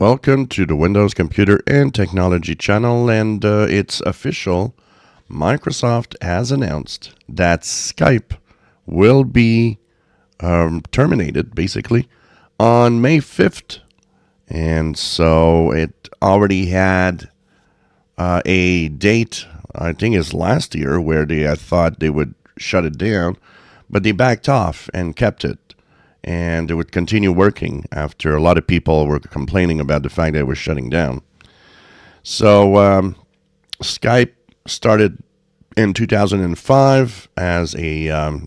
Welcome to the Windows Computer and Technology channel, and it's official. Microsoft has announced that Skype will be terminated, basically, on May 5th. And so it already had a date, I think it's last year, where they thought they would shut it down, but they backed off and kept it. And it would continue working after a lot of people were complaining about the fact that it was shutting down. So Skype started in 2005 as a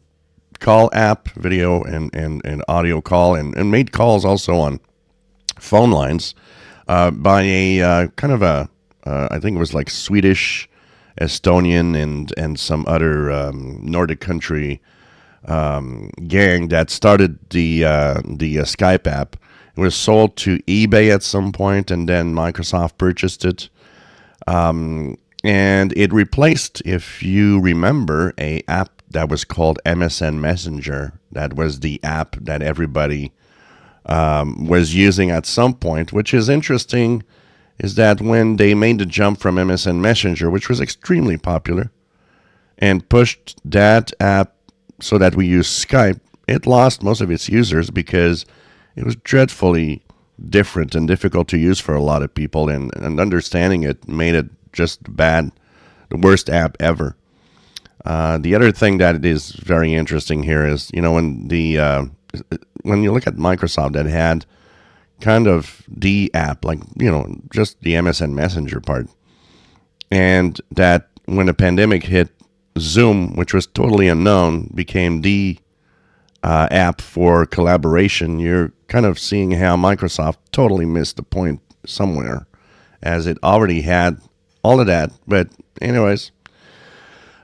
call app, video and audio call, and made calls also on phone lines by a kind of a, I think it was like Swedish, Estonian, and some other Nordic country gang that started the Skype app. It was sold to eBay at some point, and then Microsoft purchased it. And it replaced, if you remember, a app that was called MSN Messenger. That was the app that everybody was using at some point, which is interesting, is that when they made the jump from MSN Messenger, which was extremely popular, and pushed that app so that we use Skype, it lost most of its users because it was dreadfully different and difficult to use for a lot of people, and understanding it made it just bad, the worst app ever. The other thing that is very interesting here is, when you look at Microsoft, that had kind of the app, like, just the MSN Messenger part, and that when the pandemic hit, Zoom, which was totally unknown, became the app for collaboration. You're kind of seeing how Microsoft totally missed the point somewhere, as it already had all of that. But anyways,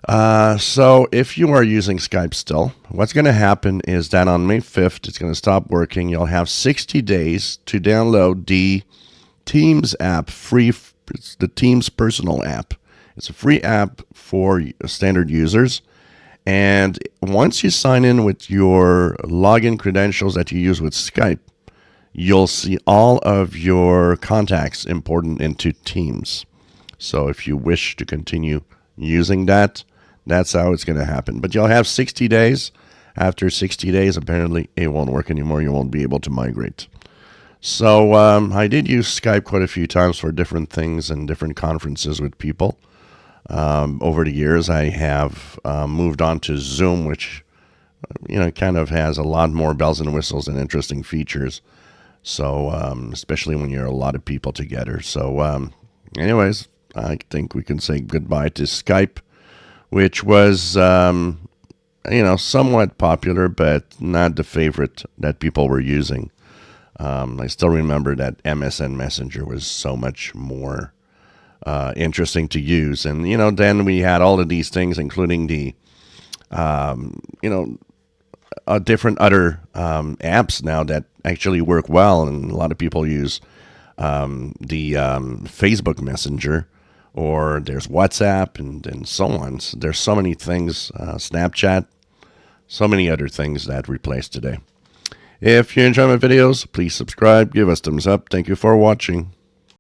so if you are using Skype still, what's going to happen is that on May 5th, it's going to stop working. You'll have 60 days to download the Teams app, free. It's the Teams personal app. It's a free app for standard users. And once you sign in with your login credentials that you use with Skype, you'll see all of your contacts imported into Teams. So if you wish to continue using that, that's how it's going to happen. But you'll have 60 days. After 60 days, apparently, it won't work anymore. You won't be able to migrate. So I did use Skype quite a few times for different things and different conferences with people. Over the years, I have moved on to Zoom, which kind of has a lot more bells and whistles and interesting features. So especially when you're a lot of people together. So anyways, I think we can say goodbye to Skype, which was somewhat popular, but not the favorite that people were using. I still remember that MSN Messenger was so much more interesting to use. And, then we had all of these things, including the, different other apps now that actually work well. And a lot of people use the Facebook Messenger, or there's WhatsApp and so on. So there's so many things, Snapchat, so many other things that replaced today. If you enjoy my videos, please subscribe, give us thumbs up. Thank you for watching.